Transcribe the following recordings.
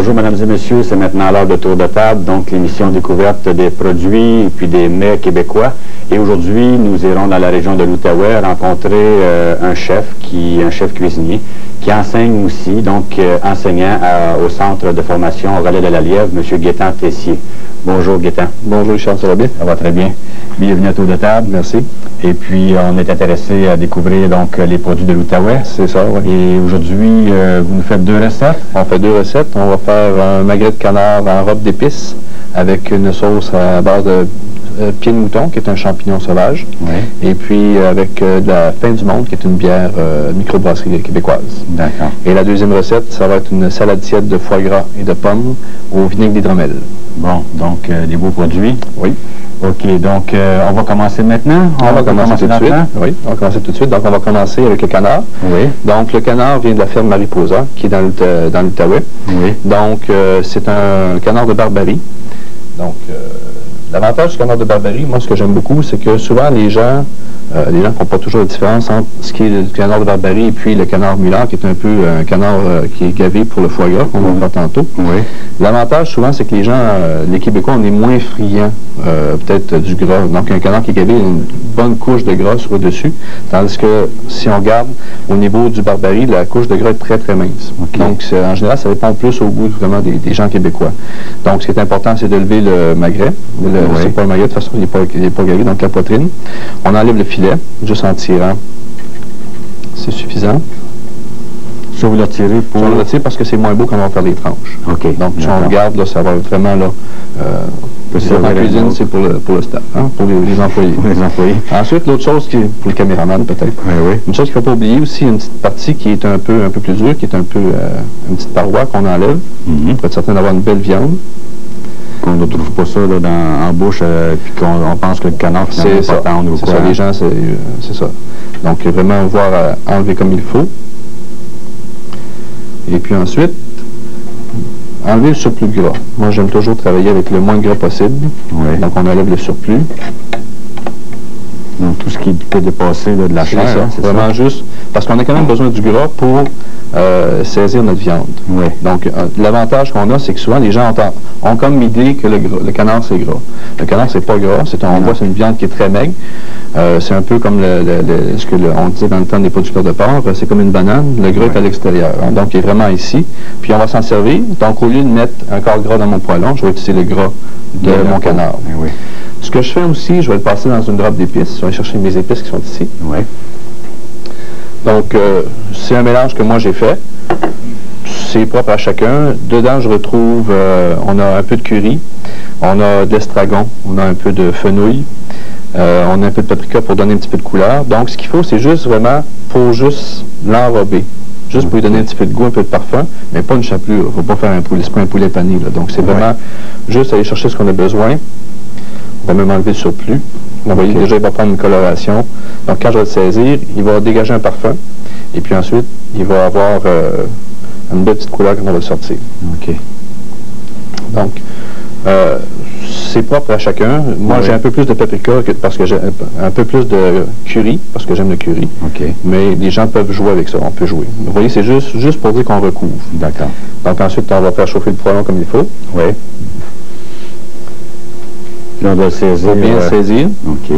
Bonjour, mesdames et messieurs. C'est maintenant l'heure de Tour de table, donc l'émission découverte des produits et puis des mets québécois. Et aujourd'hui, nous irons dans la région de l'Outaouais rencontrer un chef cuisinier, qui enseigne aussi, donc enseignant au centre de formation au Relais de la Lièvre, M. Gaétan Tessier. Bonjour, Gaétan. Bonjour, Richard, ça va bien? Ça va très bien. Bienvenue à Tour de table. Merci. Et puis, on est intéressé à découvrir donc les produits de l'Outaouais. C'est ça, oui. Et aujourd'hui, vous nous faites deux recettes? On fait deux recettes. On va faire un magret de canard en robe d'épices avec une sauce à base de pied de mouton, qui est un champignon sauvage. Oui. Et puis avec de la Fin du Monde, qui est une bière microbrasserie québécoise. D'accord. Et la deuxième recette, ça va être une salade tiède de foie gras et de pommes au vinaigre d'hydromel. Bon, donc des beaux produits. Oui. OK, donc on va commencer maintenant? On va commencer tout de suite. Oui, on va commencer tout de suite. Donc, on va commencer avec le canard. Oui. Donc, le canard vient de la ferme Mariposa, qui est dans l'Outaouais. Oui. Donc, c'est un canard de Barbarie. Donc, l'avantage du canard de Barbarie, moi, ce que j'aime beaucoup, c'est que souvent, les gens ne font pas toujours la différence entre ce qui est le canard de Barbarie et puis le canard mulard, qui est un peu un canard qui est gavé pour le foie gras, qu'on va faire tantôt. Oui. L'avantage, souvent, c'est que les gens, les Québécois, on est moins friands, peut-être, du gras. Donc, un canard qui est gavé, une bonne couche de gras sur le dessus, tandis que, si on regarde au niveau du Barbarie, la couche de gras est très, très mince. Okay. Donc, en général, ça répond plus au goût, vraiment, des gens québécois. Donc, ce qui est important, c'est de lever le magret. Oui. C'est pas un magret, de toute façon, il n'est pas gavé, donc la poitrine. On enlève le filet, juste en tirant. C'est suffisant. Ça, vous le retirez pour... On le retire parce que c'est moins beau quand on va faire les tranches. OK. Donc, si on regarde, là, ça va être vraiment, là... en cuisine, c'est pour le staff, hein, pour les employés. Pour les employés. Ensuite, l'autre chose, qui est pour le caméraman, peut-être. Oui, oui. Une chose qu'il ne faut pas oublier aussi, une petite partie qui est un peu plus dure, qui est un peu une petite paroi qu'on enlève, pour être certain d'avoir une belle viande. On ne trouve pas ça là, en bouche, puis qu'on pense que le canard n'est pas tendre ou quoi. C'est ça, les gens, c'est ça. Donc, vraiment voir enlever comme il faut. Et puis ensuite, enlever le surplus gras. Moi, j'aime toujours travailler avec le moins de gras possible. Oui. Donc, on enlève le surplus. Donc, tout ce qui peut dépasser là, de la chair. C'est vraiment ça. Juste, parce qu'on a quand même besoin du gras pour saisir notre viande. Oui. Donc, l'avantage qu'on a, c'est que souvent, les gens ont comme idée que le canard, c'est gras. Le canard, c'est pas gras. On voit, c'est une viande qui est très maigre. C'est un peu comme ce qu'on disait dans le temps des producteurs de porc. C'est comme une banane. Le gras est à l'extérieur. Hein, donc, il est vraiment ici. Puis, on va s'en servir. Donc, au lieu de mettre un quart gras dans mon poêlon, je vais utiliser le gras de mon canard. Oui. Ce que je fais aussi, je vais le passer dans une robe d'épices. Je vais aller chercher mes épices qui sont ici. Oui. Donc, c'est un mélange que moi j'ai fait. C'est propre à chacun. Dedans, je retrouve, on a un peu de curry, on a de l'estragon, on a un peu de fenouil, on a un peu de paprika pour donner un petit peu de couleur. Donc, ce qu'il faut, c'est juste vraiment pour juste l'enrober. Juste pour lui donner un petit peu de goût, un peu de parfum, mais pas une chapelure. Il ne faut pas faire un poulet, c'est pas un poulet pané. Là. Donc, c'est vraiment juste aller chercher ce qu'on a besoin. On va même enlever le surplus. Vous voyez, déjà, il va prendre une coloration. Donc, quand je vais le saisir, il va dégager un parfum. Et puis ensuite, il va avoir une belle petite couleur quand on va le sortir. OK. Donc, c'est propre à chacun. Moi, j'ai un peu plus de paprika parce que j'ai un peu plus de curry, parce que j'aime le curry. OK. Mais les gens peuvent jouer avec ça. On peut jouer. Vous voyez, c'est juste pour dire qu'on recouvre. D'accord. Donc, ensuite, on va faire chauffer le poêlon comme il faut. Oui. Là, on doit le saisir. On va bien saisir. OK.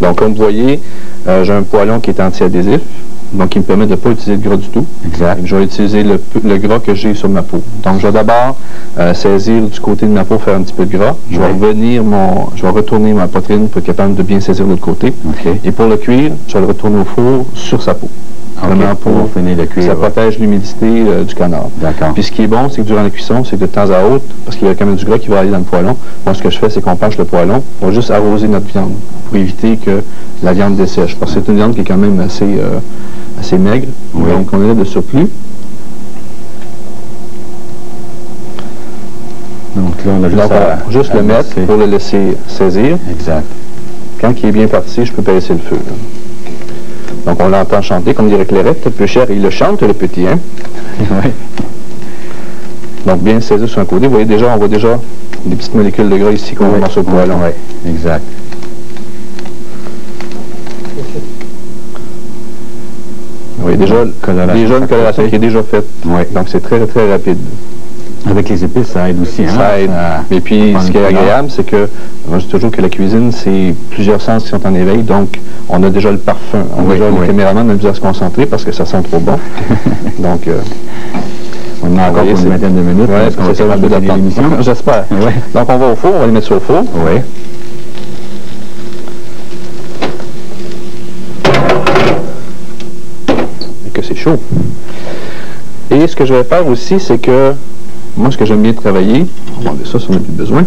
Donc, comme vous voyez, j'ai un poêlon qui est anti-adhésif, donc qui me permet de ne pas utiliser de gras du tout. Exact. Je vais utiliser le gras que j'ai sur ma peau. Donc, je vais d'abord saisir du côté de ma peau, faire un petit peu de gras. Je vais retourner ma poitrine pour être capable de bien saisir de l'autre côté. Okay. Et pour le cuire, je vais le retourner au four sur sa peau. Vraiment pour finir de cuire. Ça protège l'humidité du canard. D'accord. Puis ce qui est bon, c'est que durant la cuisson, c'est que de temps à autre, parce qu'il y a quand même du gras qui va aller dans le poêlon, moi ce que je fais, c'est qu'on penche le poêlon, on va juste arroser notre viande pour éviter que la viande dessèche. Parce que c'est une viande qui est quand même assez maigre, donc on enlève le surplus. Donc là, on a juste le mettre pour le laisser saisir. Exact. Quand il est bien parti, je peux baisser le feu. Là. Donc, on l'entend chanter, comme dirait Clairette, peu cher, il le chante, le petit, hein? Oui. Donc, bien saisir sur un côté. Vous voyez déjà, on voit déjà des petites molécules de gras ici qu'on va dans ce poêlon. Oui, exact. Oui, déjà une coloration qui est déjà faite. Oui. Donc c'est très, très rapide. Avec les épices, ça aide aussi. Ça aide. Et puis, ce qui est agréable, c'est que, moi je dis toujours que la cuisine, c'est plusieurs sens qui sont en éveil. Donc, on a déjà le parfum. On a déjà le caméraman a besoin de se concentrer parce que ça sent trop bon. Donc, on a encore pour une vingtaine de minutes. Oui, c'est ça, l'émission. J'espère. Ouais. Donc, on va au four, on va les mettre sur le four. Oui. Et que c'est chaud. Et ce que je vais faire aussi, c'est que moi, ce que j'aime bien travailler, on va enlever ça si on n'a plus besoin.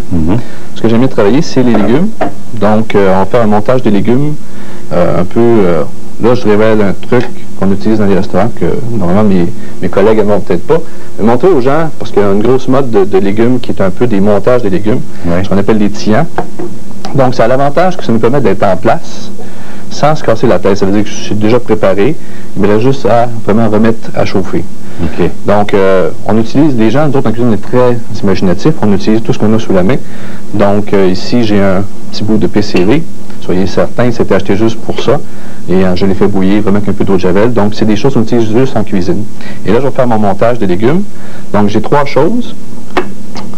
Ce que j'aime bien travailler, c'est les légumes. Donc, on va faire un montage des légumes un peu... là, je révèle un truc qu'on utilise dans les restaurants que normalement mes collègues n'aiment peut-être pas. Mais montrer aux gens, parce qu'il y a une grosse mode de légumes qui est un peu des montages des légumes, ce qu'on appelle des tillants. Donc, ça a l'avantage que ça nous permet d'être en place sans se casser la tête. Ça veut dire que je suis déjà préparé. Il me reste juste à vraiment remettre à chauffer. Okay. Donc, on utilise, les gens, nous autres en cuisine, on est très imaginatifs, on utilise tout ce qu'on a sous la main. Donc, ici, j'ai un petit bout de PCV. Soyez certains, c'était acheté juste pour ça. Et je l'ai fait bouillir vraiment avec un peu d'eau de javel. Donc, c'est des choses qu'on utilise juste en cuisine. Et là, je vais faire mon montage des légumes. Donc, j'ai 3 choses.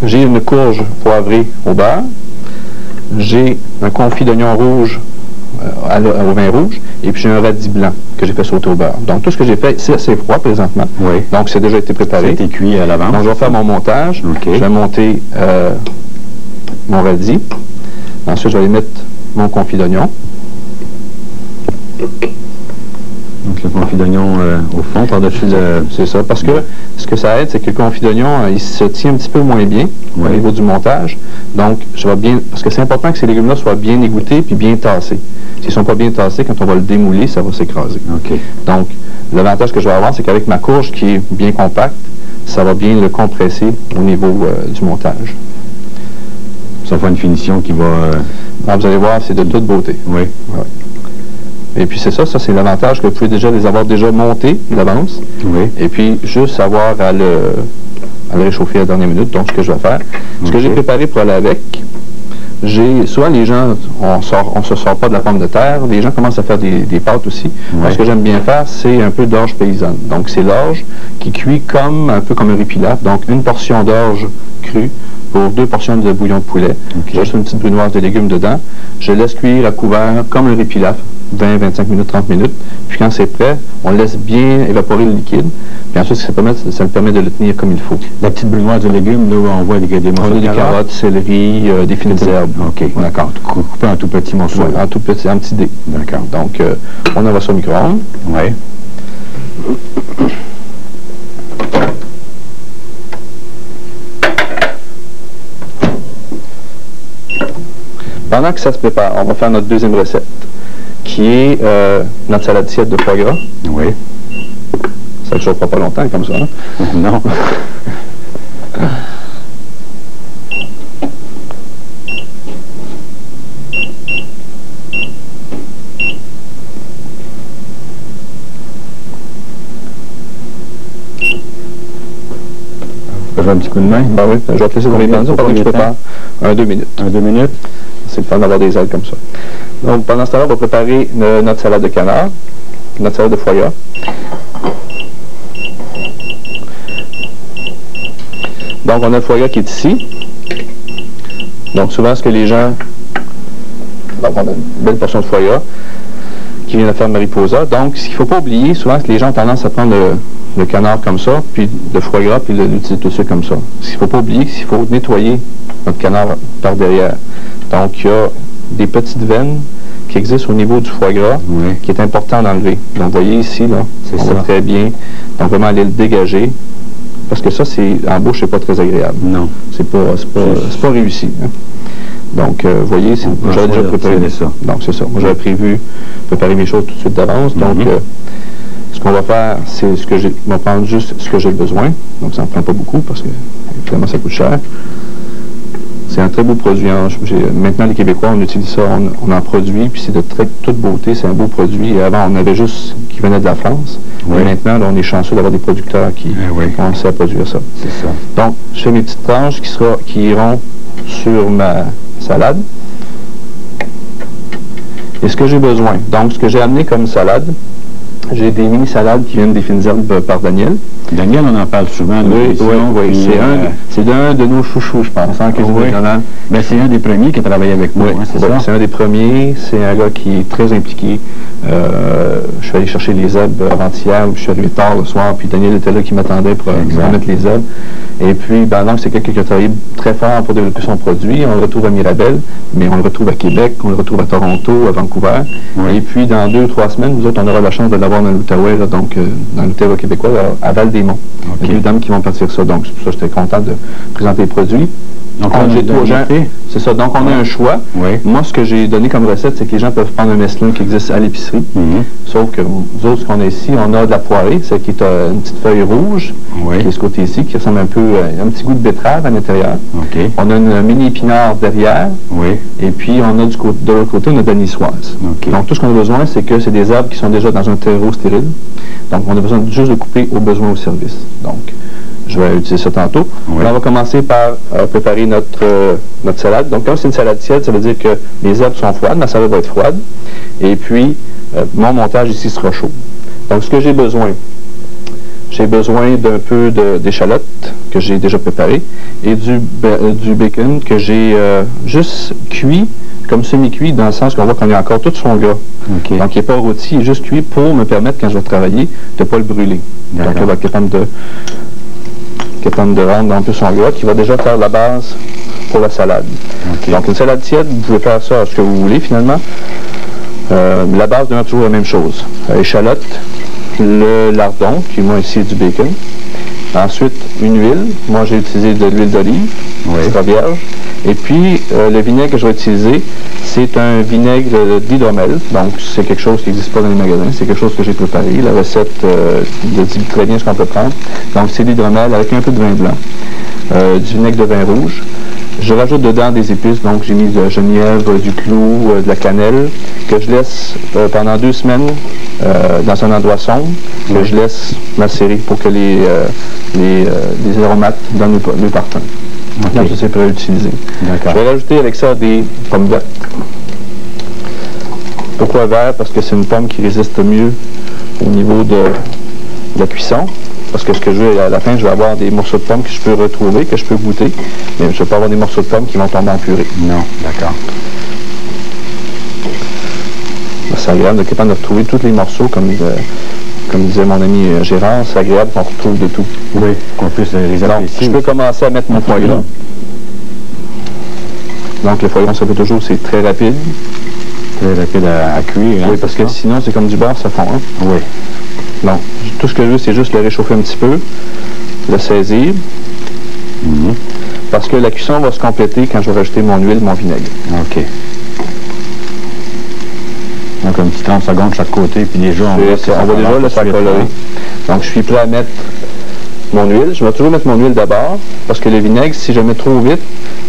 J'ai une courge poivrée au beurre. J'ai un confit d'oignon rouge au vin rouge, et puis j'ai un radis blanc que j'ai fait sauter au beurre. Donc tout ce que j'ai fait, c'est assez froid présentement. Oui. Donc c'est déjà été préparé. Ça a été cuit à l'avance. Donc je vais faire mon montage. Okay. Je vais monter mon radis. Ensuite, je vais aller mettre mon confit d'oignon. Donc le confit d'oignon au fond, par-dessus le... C'est ça, parce que ce que ça aide, c'est que le confit d'oignon, il se tient un petit peu moins bien au niveau du montage. Donc, je vais bien... Parce que c'est important que ces légumes-là soient bien égouttés puis bien tassés. S'ils ne sont pas bien tassés, quand on va le démouler, ça va s'écraser. Okay. Donc, l'avantage que je vais avoir, c'est qu'avec ma courge qui est bien compacte, ça va bien le compresser au niveau du montage. Ça fait une finition qui va... Alors, vous allez voir, c'est de toute beauté. Oui. Ouais. Et puis c'est ça c'est l'avantage que vous pouvez déjà les avoir déjà montés d'avance. Oui. Et puis juste avoir à le réchauffer à la dernière minute. Donc ce que je vais faire, ce que j'ai préparé pour aller avec, souvent les gens, on se sort pas de la pomme de terre, les gens commencent à faire des pâtes aussi. Ce que j'aime bien faire, c'est un peu d'orge paysanne. Donc c'est l'orge qui cuit un peu comme un riz pilaf. Donc une portion d'orge crue pour 2 portions de bouillon de poulet. J'ai juste une petite brunoise de légumes dedans. Je laisse cuire à couvert comme le riz pilaf, 20, 25 minutes, 30 minutes. Puis quand c'est prêt, on laisse bien évaporer le liquide. Puis ensuite, ça me permet de le tenir comme il faut. La petite brunoise de légumes, là, on voit des morceaux de carottes, céleri, des fines herbes. OK, d'accord. Coupé en tout petit morceau. Oui, en petit dé. D'accord. Donc, on envoie ça au micro-ondes. Oui. Pendant que ça se prépare, on va faire notre deuxième recette, qui est notre salade-assiette de foie gras. Oui. Ça ne chauffera pas longtemps comme ça, hein? Non. Je vais un petit coup de main. Ben oui, je vais te laisser dans les pendant que je prépare 2 minutes. 2 minutes. C'est le fun d'avoir des ailes comme ça. Donc, pendant ce temps-là, on va préparer notre salade de canard, notre salade de foie gras. Donc, on a le foie gras qui est ici. Donc, souvent, ce que les gens... Donc, on a une belle portion de foie gras qui vient de faire mariposa. Donc, ce qu'il ne faut pas oublier, souvent, que les gens ont tendance à prendre le canard comme ça, puis le foie gras, puis l'utiliser tout ça comme ça. Ce qu'il ne faut pas oublier, c'est qu'il faut nettoyer notre canard par derrière. Donc, il y a des petites veines qui existent au niveau du foie gras, qui est important d'enlever. Donc, vous voyez ici, là, on voit très bien. Donc, vraiment aller le dégager, parce que ça, en bouche, c'est pas très agréable. Non. C'est pas réussi. Hein. Donc, vous voyez, j'avais déjà préparé ça. Donc, c'est ça. Moi, j'avais prévu préparer mes choses tout de suite d'avance. Donc, ce qu'on va faire, c'est on va prendre juste ce que j'ai besoin. Donc, ça n'en prend pas beaucoup, parce que, évidemment, ça coûte cher. C'est un très beau produit. Hein. Maintenant, les Québécois, on utilise ça, on en produit, puis c'est de toute beauté, c'est un beau produit. Et avant, on avait juste qui venait de la France. Mais maintenant, là, on est chanceux d'avoir des producteurs qui commencent à produire ça. C'est ça. Donc, je fais mes petites tranches qui iront sur ma salade. Et ce que j'ai besoin, donc ce que j'ai amené comme salade, J'ai des mini-salades qui viennent des fines herbes par Daniel. Daniel, on en parle souvent. Oui. C'est un de nos chouchous, je pense, en cuisine régionale. Ben, c'est un des premiers qui a travaillé avec moi, c'est ça? C'est un des premiers. C'est un gars qui est très impliqué. Je suis allé chercher les herbes avant-hier, je suis arrivé tard le soir, puis Daniel était là qui m'attendait pour mettre les herbes. Et puis, donc, c'est quelqu'un qui a travaillé très fort pour développer son produit. On le retrouve à Mirabel, mais on le retrouve à Québec, on le retrouve à Toronto, à Vancouver. Oui. Et puis, dans 2 ou 3 semaines, nous autres, on aura la chance de l'avoir dans l'Outaouais, donc dans l'Outaouais québécois, à Val-des-Monts. Il y a 2 dames qui vont partir ça. Donc, c'est pour ça que j'étais content de présenter les produits. Donc, c'est ça. Donc, on a un choix. Oui. Moi, ce que j'ai donné comme recette, c'est que les gens peuvent prendre un mesclun qui existe à l'épicerie. Sauf que nous autres, ce qu'on a ici, on a de la poirée, c'est qui est une petite feuille rouge, qui est ce côté-ci, qui ressemble un peu à un petit goût de betterave à l'intérieur. On a une mini épinard derrière. Et puis, on a de l'autre côté, on a de la niçoise. Donc, tout ce qu'on a besoin, c'est que c'est des arbres qui sont déjà dans un terreau stérile. Donc, on a besoin juste de couper au besoin au service. Donc, je vais utiliser ça tantôt. Là, on va commencer par préparer notre salade. Donc, comme c'est une salade tiède, ça veut dire que les herbes sont froides, ma salade va être froide. Et puis, mon montage ici sera chaud. Donc, ce que j'ai besoin d'un peu d'échalotes que j'ai déjà préparées et du bacon que j'ai juste cuit, comme semi-cuit, dans le sens qu'on voit qu'on a encore tout son gras. Donc, il n'est pas rôti, il est juste cuit pour me permettre, quand je vais travailler, de ne pas le brûler. Donc, on va être capable de rendre un peu son gras, qui va déjà faire la base pour la salade. Donc, une salade tiède, vous pouvez faire ça à ce que vous voulez, finalement. La base demeure toujours la même chose. Échalote, le lardon, qui moi ici est du bacon. Ensuite, une huile. Moi, j'ai utilisé de l'huile d'olive, extra vierge. Et puis, le vinaigre que je vais utiliser, c'est un vinaigre d'hydromel. Donc, c'est quelque chose qui n'existe pas dans les magasins. C'est quelque chose que j'ai préparé. La recette dit très bien ce qu'on peut prendre. Donc, c'est l'hydromel avec un peu de vin blanc, du vinaigre de vin rouge. Je rajoute dedans des épices. Donc, j'ai mis de genièvre, du clou, de la cannelle, que je laisse pendant 2 semaines dans un endroit sombre, que je laisse macérer pour que les aromates donnent le parfum. Donc, ça, c'est prêt à utiliser. Je vais rajouter avec ça des pommes vertes. Pourquoi vert? Parce que c'est une pomme qui résiste mieux au niveau de la cuisson. Parce que ce que je veux, à la fin, je vais avoir des morceaux de pommes que je peux retrouver, que je peux goûter. Mais je ne vais pas avoir des morceaux de pommes qui vont tomber en purée. Non, d'accord. C'est agréable d'être capable de retrouver tous les morceaux, comme disait mon ami Gérard, c'est agréable qu'on retrouve de tout. Oui, qu'on puisse les apprécier. Je peux commencer à mettre mon foie gras. Donc, le foie gras, ça fait toujours, c'est très rapide. Très rapide à cuire. Oui, parce que sinon, c'est comme du beurre, ça fond. Hein? Oui. Donc, tout ce que je veux, c'est juste le réchauffer un petit peu, le saisir. Parce que la cuisson va se compléter quand je vais rajouter mon huile, mon vinaigre. OK. Donc, un petit 30 secondes de chaque côté, puis déjà, on va déjà le faire colorer. Donc, je suis prêt à mettre mon huile. Je vais toujours mettre mon huile d'abord, parce que le vinaigre, si je le mets trop vite,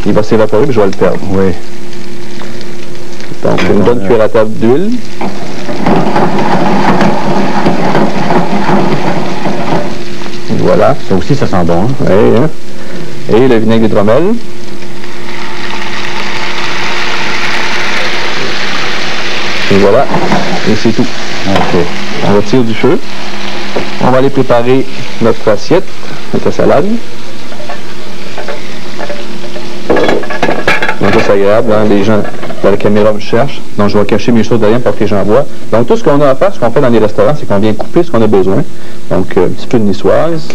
il va s'évaporer et je vais le perdre. Oui. Donc, une bonne cuillère à table d'huile. Voilà. Ça aussi, ça sent bon. Hein? Oui, hein? Et le vinaigre d'hydromel. Et voilà. Et c'est tout. OK. On retire du feu. On va aller préparer notre assiette, notre salade. Donc ça, c'est agréable, hein? Les gens dans la caméra me cherchent. Donc je vais cacher mes choses derrière pour que les gens voient. Donc tout ce qu'on a à faire, ce qu'on fait dans les restaurants, c'est qu'on vient couper ce qu'on a besoin. Donc un petit peu de niçoise.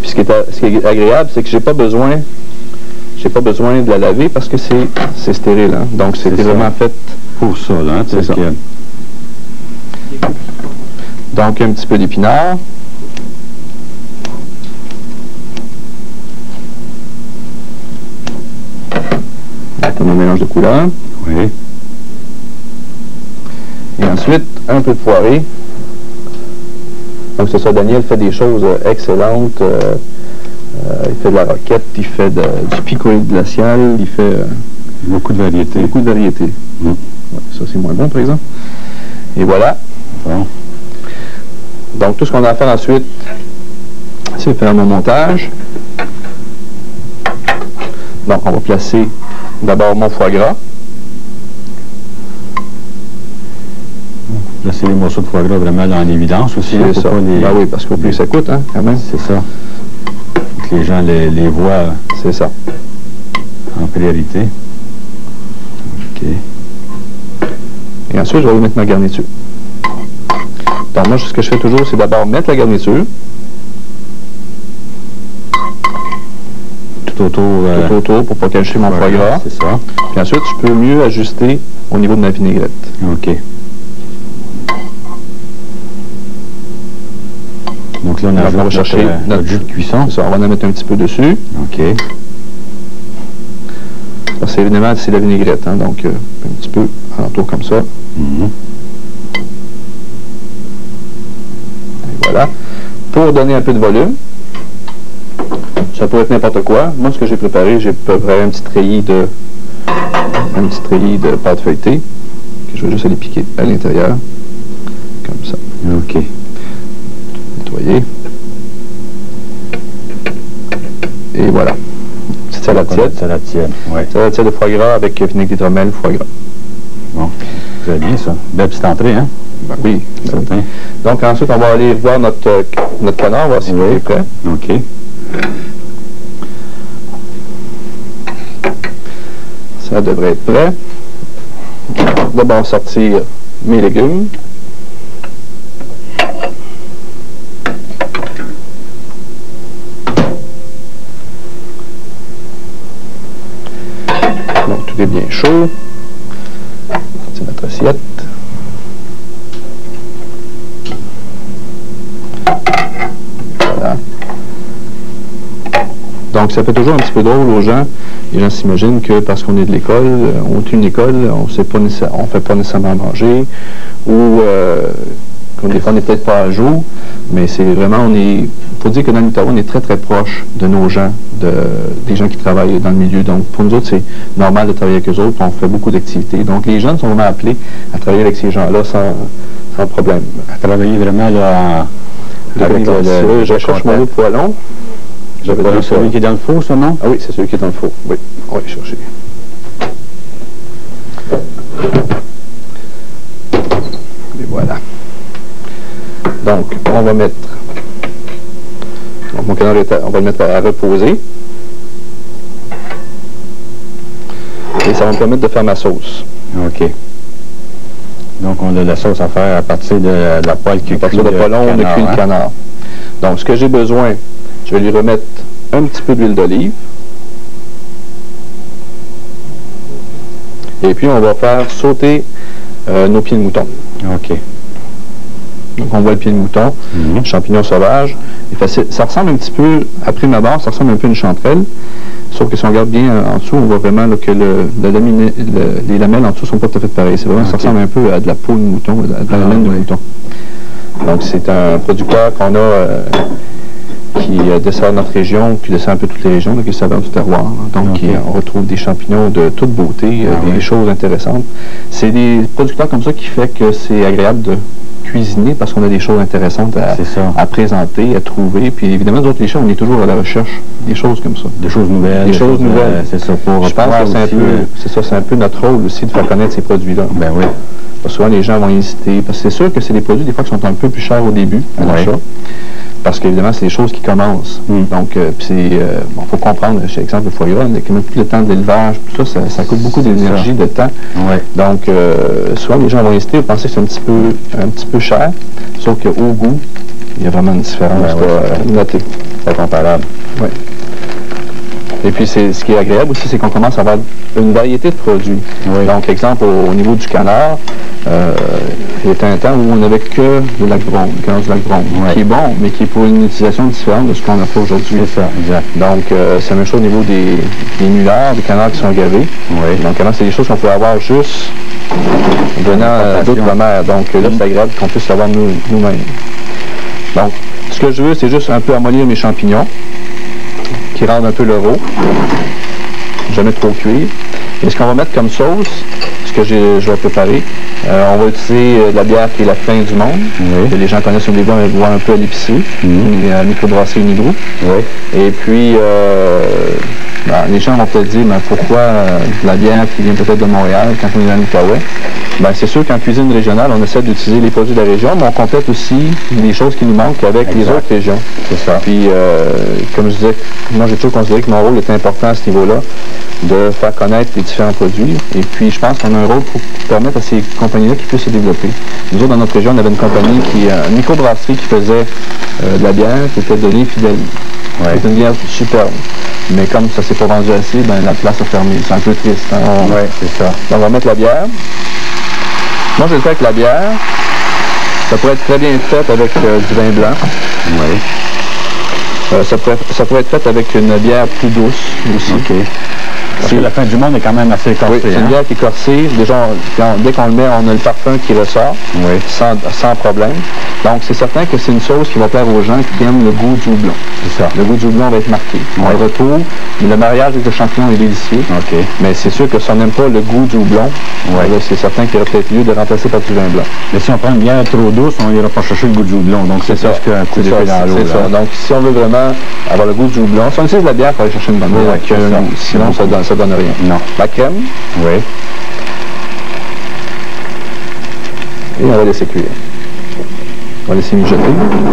Puis ce qui est agréable, c'est que j'ai pas besoin de la laver parce que c'est stérile. Hein? Donc c'est vraiment fait pour ça, là. C'est ça. Donc un petit peu d'épinards. Comme un mélange de couleurs. Oui. Et ensuite, un peu de poirée. Donc c'est ça, Daniel fait des choses excellentes. Il fait de la roquette, il fait du picolé glacial, il fait... beaucoup de variétés. Beaucoup de variétés. Ouais, ça, c'est moins bon, par exemple. Et voilà. Bon. Donc, tout ce qu'on a à faire ensuite, c'est faire mon montage. Donc, on va placer d'abord mon foie gras. Là, c'est les morceaux de foie gras vraiment là, en évidence aussi. C'est ça. Ben oui, parce qu'au plus ça coûte, hein, quand même. C'est ça. Donc, les gens les voient. C'est ça. En priorité. OK. Et ensuite, je vais mettre ma garniture. Donc moi, ce que je fais toujours, c'est d'abord mettre la garniture. Tout autour pour pas cacher mon foie gras. C'est ça. Puis ensuite, je peux mieux ajuster au niveau de ma vinaigrette. OK. Donc là, on va chercher notre jus de cuisson. Ça, on va en mettre un petit peu dessus. OK. C'est évidemment, c'est la vinaigrette, hein, donc un petit peu alentour comme ça. Et voilà. Pour donner un peu de volume, ça pourrait être n'importe quoi. Moi, ce que j'ai préparé, j'ai préparé un petit treillis de pâte feuilletée que je vais juste aller piquer à l'intérieur, comme ça. OK. Nettoyer. Et voilà. Petite salade tiède. Salade tiède, oui. Salade tiède de foie gras avec vinaigre d'hydromel, foie gras. Bon, très bien ça. Belle petite entrée, hein? Ben oui, certain. Donc ensuite, on va aller voir notre canard, voir s'il est prêt. OK. Ça devrait être prêt. D'abord sortir mes légumes. Donc tout est bien chaud. C'est notre assiette. Voilà. Donc ça fait toujours un petit peu drôle aux gens. Les gens s'imaginent que parce qu'on est de l'école, on est une école, on ne fait pas nécessairement manger, ou des fois on n'est peut-être pas à jour, mais c'est vraiment, il faut dire que dans l'Outaouais, on est très très proche de nos gens, des gens qui travaillent dans le milieu. Donc pour nous autres, c'est normal de travailler avec eux autres, on fait beaucoup d'activités. Donc les jeunes sont vraiment appelés à travailler avec ces gens-là sans problème. À travailler vraiment là, avec je cherche mon autre poêlon. J'avais celui qui est dans le four, ça, non? Ah oui, c'est celui qui est dans le four. Oui, on va aller chercher. Et voilà. Donc, on va mettre... Donc, mon canard, on va le mettre à reposer. Et ça va me permettre de faire ma sauce. OK. Donc, on a de la sauce à faire à partir de la poêle qui cuit le canard. À partir de poêlon, on a cuit le canard. Donc, ce que j'ai besoin, je vais lui remettre un petit peu d'huile d'olive. Et puis, on va faire sauter nos pieds de mouton. OK. Donc, on voit le pied de mouton, champignons sauvages. Ça ressemble un petit peu, à prime abord, ça ressemble un peu à une chanterelle. Sauf que si on regarde bien en dessous, on voit vraiment là, que les lamelles en dessous ne sont pas tout à fait pareilles. C'est vraiment, ça ressemble un peu à de la peau de mouton, à de la laine de mouton. Donc, c'est un producteur qu'on a... qui dessert notre région, qui dessert un peu toutes les régions, qui est saveur du terroir. Donc, on retrouve des champignons de toute beauté, des choses intéressantes. C'est des producteurs comme ça qui fait que c'est agréable de cuisiner parce qu'on a des choses intéressantes à présenter, à trouver. Puis évidemment, nous autres, les chefs, on est toujours à la recherche des choses comme ça. Des choses nouvelles. Des choses nouvelles. C'est ça. Pour je pense que c'est un peu notre rôle aussi de faire connaître ces produits-là. Ben oui. Parce que souvent, les gens vont hésiter. Parce que c'est sûr que c'est des produits, des fois, qui sont un peu plus chers au début, à l'achat. Parce qu'évidemment, c'est des choses qui commencent. Donc, il faut comprendre, par exemple, le foie gras, tout le temps d'élevage, tout ça, ça coûte beaucoup d'énergie, de temps. Donc, souvent, les gens vont hésiter, vont penser que c'est un petit peu cher, sauf qu'au goût, il y a vraiment une différence notée. Pas comparable. Oui. Et puis, ce qui est agréable aussi, c'est qu'on commence à avoir une variété de produits. Donc, exemple, au niveau du canard, il y a un temps où on n'avait que de l'agron, le canard du lagron, qui est bon, mais qui est pour une utilisation différente de ce qu'on a fait aujourd'hui. C'est ça, exact. Donc, c'est la même chose au niveau des mullards, des canards qui sont gavés. Donc, c'est des choses qu'on peut avoir juste venant d'autres mers. Donc, là, c'est agréable qu'on puisse l'avoir nous-mêmes. Donc, ce que je veux, c'est juste un peu amollir mes champignons, qui rendent un peu le rôt, jamais trop cuire. Et ce qu'on va mettre comme sauce, ce que je vais préparer, on va utiliser de la bière qui est la fin du monde, que les gens connaissent au début, on va voir un peu à l'épicerie, à la microbrasserie Nigrou. Et puis, Ben, les gens vont peut-être dire, mais pourquoi de la bière qui vient peut-être de Montréal quand on est dans l'Outaouais? Ben, c'est sûr qu'en cuisine régionale, on essaie d'utiliser les produits de la région, mais on complète aussi les choses qui nous manquent avec les autres régions. C'est ça. Puis, comme je disais, moi j'ai toujours considéré que mon rôle était important à ce niveau-là, de faire connaître les différents produits. Et puis, je pense qu'on a un rôle pour permettre à ces compagnies-là qui puissent se développer. Nous autres, dans notre région, on avait une compagnie une microbrasserie qui faisait de la bière, qui était donnée Fidèle. Ouais. C'est une bière superbe. Mais comme ça ne s'est pas vendu assez, ben, la place a fermé. C'est un peu triste. Hein? Oui, c'est ça. Donc, on va mettre la bière. Moi, je le fais avec la bière. Ça pourrait être très bien fait avec du vin blanc. Oui. Ça pourrait être fait avec une bière plus douce aussi. OK. Parce que la fin du monde est quand même assez corsée. Oui, c'est une bière qui est corsée. Déjà, dès qu'on le met, on a le parfum qui ressort, oui, sans problème. Donc, c'est certain que c'est une sauce qui va plaire aux gens qui aiment le goût du houblon. C'est ça. Le goût du houblon va être marqué. Oui. On le retrouve, mais le mariage avec le champignon est délicieux. OK. Mais c'est sûr que si on n'aime pas le goût du houblon, oui, c'est certain qu'il y aurait peut-être lieu de remplacer par du vin blanc. Mais si on prend une bière trop douce, on n'ira pas chercher le goût du houblon. Donc, c'est presque un coup d'épée dans l'eau. C'est ça. Donc, si on veut vraiment avoir le goût du houblon, si on utilise la bière, il faut aller chercher une bonne bière. Sinon, ça donne rien. Non. La crème. Oui. Et on va laisser cuire. On va laisser mijoter.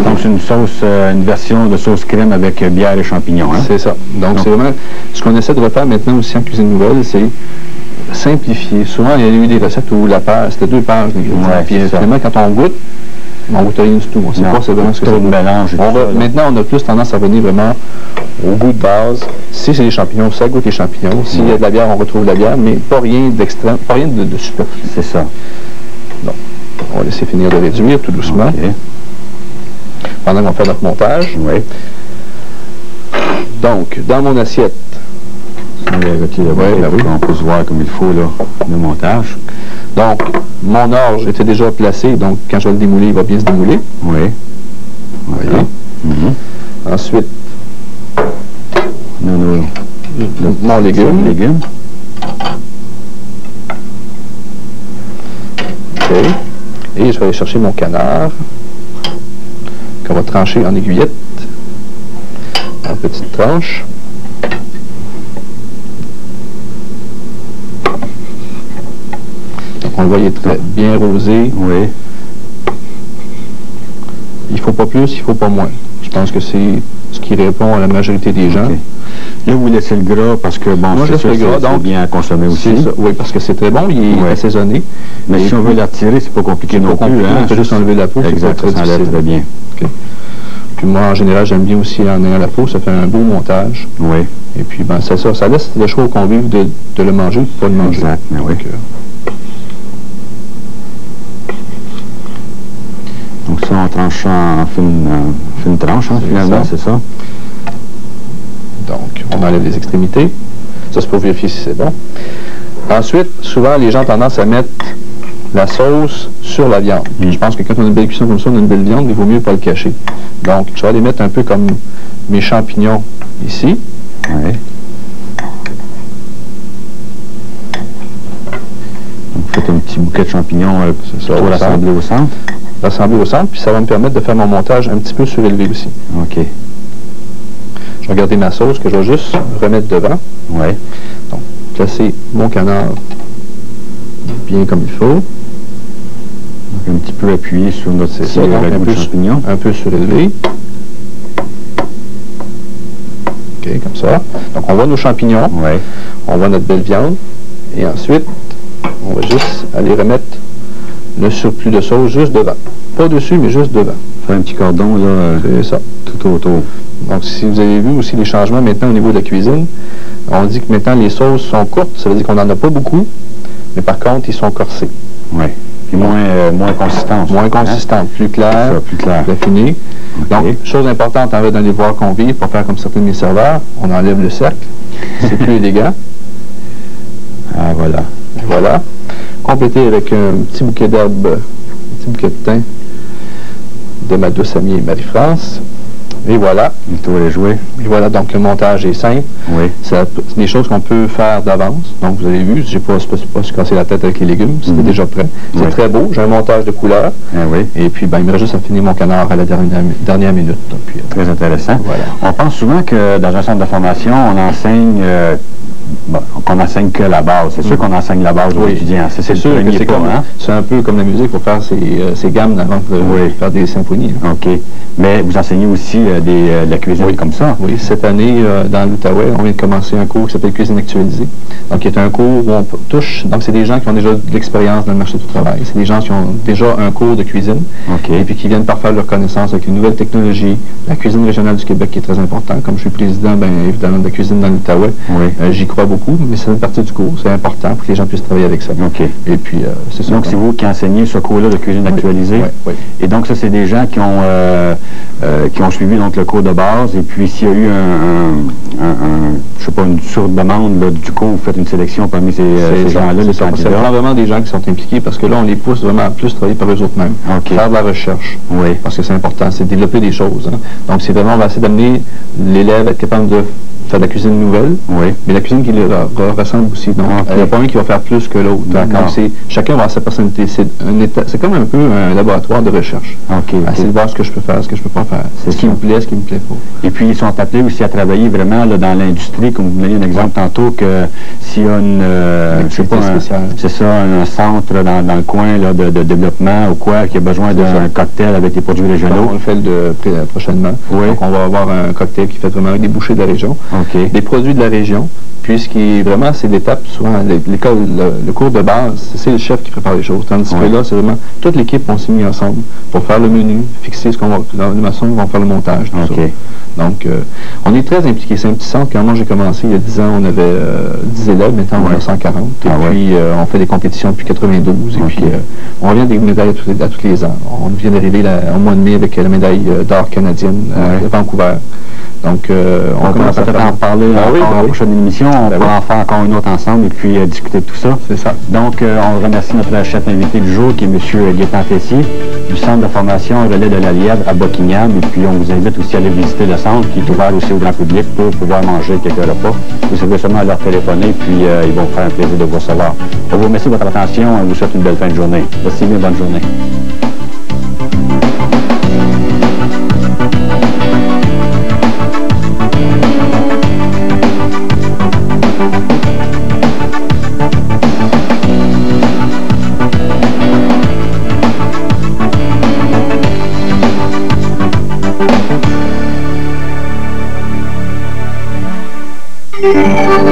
Donc, c'est une sauce, une version de sauce crème avec bière et champignons. Hein? C'est ça. Donc, c'est vraiment ce qu'on essaie de refaire maintenant aussi en cuisine nouvelle, c'est simplifier. Souvent, il y a eu des recettes où la page, c'était 2 pages d'ingrédients. Ouais, puis finalement, quand on goûte rien du tout. On ne sait pas c'est vraiment ce que c'est. Mélange. Maintenant, on a plus tendance à venir vraiment au goût de base. Si c'est les champignons, ça goûte les champignons. S'il y a de la bière, on retrouve de la bière, mais pas rien d'extrême, pas rien de superflu. C'est ça. Donc, on va laisser finir de réduire tout doucement. Okay. Pendant qu'on va faire notre montage. Oui. Donc, dans mon assiette. On peut se voir comme il faut là, le montage. Donc, mon orge était déjà placé, donc quand je vais le démouler, il va bien se démouler. Oui. Voilà. Ensuite, mon légume. OK. Et je vais aller chercher mon canard, qu'on va trancher en aiguillette, en petites tranches. On le voit, il est très bien rosé. Oui. Il ne faut pas plus, il ne faut pas moins. Je pense que c'est ce qui répond à la majorité des gens. Okay. Là, vous laissez le gras parce que, bon, c'est bien à consommer aussi. Ça. Oui, parce que c'est très bon, il est assaisonné. Mais si on veut la retirer, c'est pas compliqué non plus. On peut juste enlever la peau, c'est pas très difficile. Très bien. Okay. Puis moi, en général, j'aime bien aussi en ayant la peau, ça fait un beau montage. Oui. Et puis, ben, ça laisse le choix aux convives de le manger ou pas le manger. Exact, mais oui. Donc ça, on tranche en fine tranche, hein, finalement, c'est ça? Donc, on enlève les extrémités. Ça, c'est pour vérifier si c'est bon. Ensuite, souvent, les gens ont tendance à mettre la sauce sur la viande. Je pense que quand on a une belle cuisson comme ça, on a une belle viande, il vaut mieux pas le cacher. Donc, je vais aller mettre un peu comme mes champignons ici. Oui. Donc, faites un petit bouquet de champignons pour l'assembler au centre. L'assembler au centre, puis ça va me permettre de faire mon montage un petit peu surélevé aussi. OK. Je vais garder ma sauce que je vais juste remettre devant. Oui. Donc, placer mon canard bien comme il faut. Donc, un petit peu appuyé sur notre ragoût de champignons. Un peu surélevé. OK, comme ça. Donc, on voit nos champignons. Oui. On voit notre belle viande. Et ensuite, on va juste aller remettre le surplus de sauce juste devant. Pas dessus, mais juste devant. Faire un petit cordon, là, c'est ça. Tout autour. Donc, si vous avez vu aussi les changements maintenant au niveau de la cuisine, on dit que maintenant les sauces sont courtes, ça veut dire qu'on n'en a pas beaucoup, mais par contre, ils sont corsés. Oui. Puis moins consistantes. Moins consistantes, plus claires, plus clair. raffinées. Okay. Donc, chose importante en fait dans les voir convives, pour faire comme certains de mes serveurs, on enlève le cercle. C'est plus élégant. Ah, voilà. Voilà. Complété avec un petit bouquet d'herbes, un petit bouquet de thym de ma douce amie Marie-France. Et voilà. Le tour est joué. Et voilà, donc le montage est simple. Oui. C'est des choses qu'on peut faire d'avance. Donc vous avez vu, je n'ai pas se casser la tête avec les légumes, c'était déjà prêt. C'est très beau, j'ai un montage de couleurs. Oui. Et puis il me reste juste à finir mon canard à la dernière minute. Donc, puis, très intéressant. Voilà. On pense souvent que dans un centre de formation, on enseigne qu'on enseigne que la base. C'est sûr qu'on enseigne la base aux étudiants. C'est sûr que c'est c'est un peu comme la musique, il faut faire ses gammes avant de faire des symphonies. Hein. OK. Mais vous enseignez aussi de la cuisine comme ça? Oui, cette année, dans l'Outaouais, on vient de commencer un cours qui s'appelle Cuisine actualisée. Donc, il y a un cours où on touche, donc c'est des gens qui ont déjà de l'expérience dans le marché du travail. C'est des gens qui ont déjà un cours de cuisine et puis qui viennent parfaire leur connaissance avec une nouvelle technologie, la cuisine régionale du Québec qui est très importante. Comme je suis président, bien évidemment, de la cuisine dans l'Outaouais, j'y crois beaucoup, mais c'est une partie du cours, c'est important pour que les gens puissent travailler avec ça. Et puis, c'est ça. Donc, c'est vous qui enseignez ce cours-là de cuisine actualisée? Oui. Et donc, ça, c'est des gens qui ont suivi donc, le cours de base, et puis s'il y a eu je sais pas, une sur-demande, du coup, vous faites une sélection parmi ces gens-là, les candidats? C'est vraiment des gens qui sont impliqués, parce que là, on les pousse vraiment à plus travailler par eux-mêmes. Faire de la recherche, parce que c'est important, c'est développer des choses. Hein. Donc, c'est vraiment, on va essayer d'amener l'élève à être capable de faire de la cuisine nouvelle, mais la cuisine qui leur ressemble aussi. Donc, il n'y a pas un qui va faire plus que l'autre. Donc, chacun va avoir sa personnalité. C'est comme un peu un laboratoire de recherche. Essayer de voir ce que je peux faire, ce que je peux pas faire. Ce qui me plaît, ce qui me plaît pas. Et puis, ils sont appelés aussi à travailler vraiment là, dans l'industrie, comme vous donniez un exemple tantôt, que s'il y a une c'est ça, un centre dans le coin là, de développement ou quoi, qui a besoin d'un cocktail avec des produits régionaux. On le fait prochainement. Donc, on va avoir un cocktail qui fait vraiment avec des bouchées de la région. Des produits de la région, puisqu'il vraiment, c'est l'étape, souvent, l'école, le cours de base, c'est le chef qui prépare les choses. Tandis que là, c'est vraiment, toute l'équipe, on s'est mis ensemble pour faire le menu, fixer ce qu'on va, les maçons vont faire le montage, tout ça. Donc, on est très impliqués. C'est un petit centre. Quand moi j'ai commencé, il y a 10 ans, on avait 10 élèves, maintenant on en a 140. Et puis, on fait des compétitions depuis 92. Et puis, on revient des médailles à tous les ans. On vient d'arriver au mois de mai avec la médaille d'or canadienne à Vancouver. Donc, on commence à en parler dans la prochaine émission. On va en faire encore une autre ensemble et puis discuter de tout ça. C'est ça. Donc, on remercie notre chef invité du jour qui est M. Gaétan Tessier du Centre de formation Relais de la Lièvre à Buckingham. Et puis, on vous invite aussi à aller visiter le centre qui est ouvert aussi au grand public pour pouvoir manger quelques repas. Vous avez seulement à leur téléphoner puis ils vont vous faire un plaisir de vous recevoir. On vous remercie de votre attention et on vous souhaite une belle fin de journée. Merci bien, bonne journée.